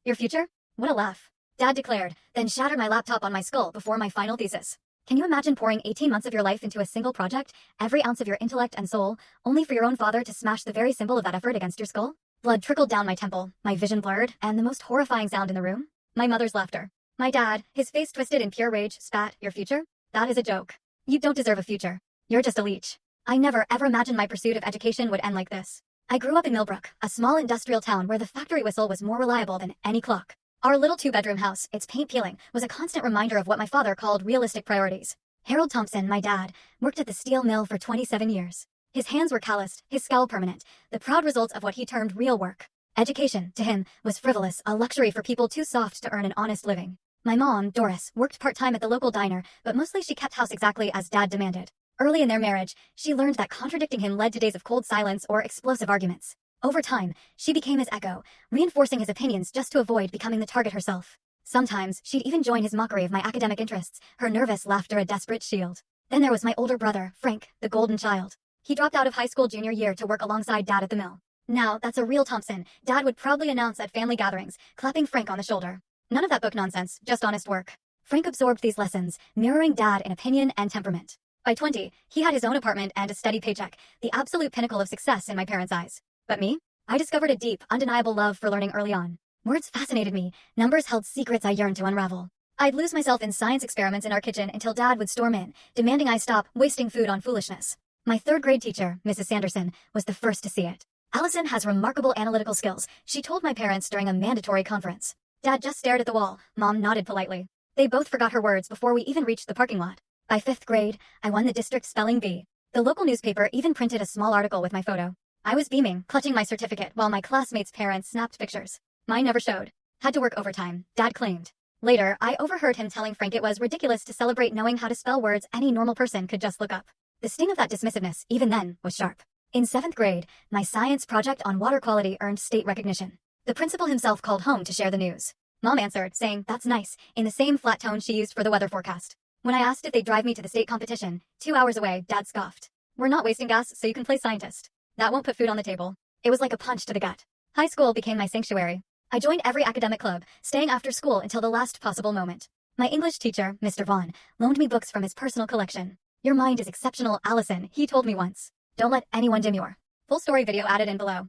Your future? What a laugh. Dad declared, then shattered my laptop on my skull before my final thesis. Can you imagine pouring 18 months of your life into a single project, every ounce of your intellect and soul, only for your own father to smash the very symbol of that effort against your skull? Blood trickled down my temple, my vision blurred, and the most horrifying sound in the room? My mother's laughter. My dad, his face twisted in pure rage, spat, "Your future? That is a joke. You don't deserve a future. You're just a leech." I never ever imagined my pursuit of education would end like this. I grew up in Millbrook, a small industrial town where the factory whistle was more reliable than any clock. Our little two-bedroom house, its paint peeling, was a constant reminder of what my father called realistic priorities. Harold Thompson, my dad, worked at the steel mill for 27 years. His hands were calloused, his scowl permanent, the proud results of what he termed real work. Education, to him, was frivolous, a luxury for people too soft to earn an honest living. My mom, Doris, worked part-time at the local diner, but mostly she kept house exactly as Dad demanded. Early in their marriage, she learned that contradicting him led to days of cold silence or explosive arguments. Over time, she became his echo, reinforcing his opinions just to avoid becoming the target herself. Sometimes, she'd even join his mockery of my academic interests, her nervous laughter a desperate shield. Then there was my older brother, Frank, the golden child. He dropped out of high school junior year to work alongside Dad at the mill. Now, that's a real Thompson, Dad would proudly announce at family gatherings, clapping Frank on the shoulder. None of that book nonsense, just honest work. Frank absorbed these lessons, mirroring Dad in opinion and temperament. By 20, he had his own apartment and a steady paycheck, the absolute pinnacle of success in my parents' eyes. But me? I discovered a deep, undeniable love for learning early on. Words fascinated me, numbers held secrets I yearned to unravel. I'd lose myself in science experiments in our kitchen until Dad would storm in, demanding I stop wasting food on foolishness. My third-grade teacher, Mrs. Sanderson, was the first to see it. "Allison has remarkable analytical skills," she told my parents during a mandatory conference. Dad just stared at the wall, Mom nodded politely. They both forgot her words before we even reached the parking lot. By 5th grade, I won the district spelling bee. The local newspaper even printed a small article with my photo. I was beaming, clutching my certificate while my classmates' parents snapped pictures. Mine never showed. Had to work overtime, Dad claimed. Later, I overheard him telling Frank it was ridiculous to celebrate knowing how to spell words any normal person could just look up. The sting of that dismissiveness, even then, was sharp. In 7th grade, my science project on water quality earned state recognition. The principal himself called home to share the news. Mom answered, saying, "That's nice," in the same flat tone she used for the weather forecast. When I asked if they'd drive me to the state competition, 2 hours away, Dad scoffed. "We're not wasting gas, so you can play scientist. That won't put food on the table." It was like a punch to the gut. High school became my sanctuary. I joined every academic club, staying after school until the last possible moment. My English teacher, Mr. Vaughn, loaned me books from his personal collection. "Your mind is exceptional, Allison," he told me once. "Don't let anyone dim your." Full story video added in below.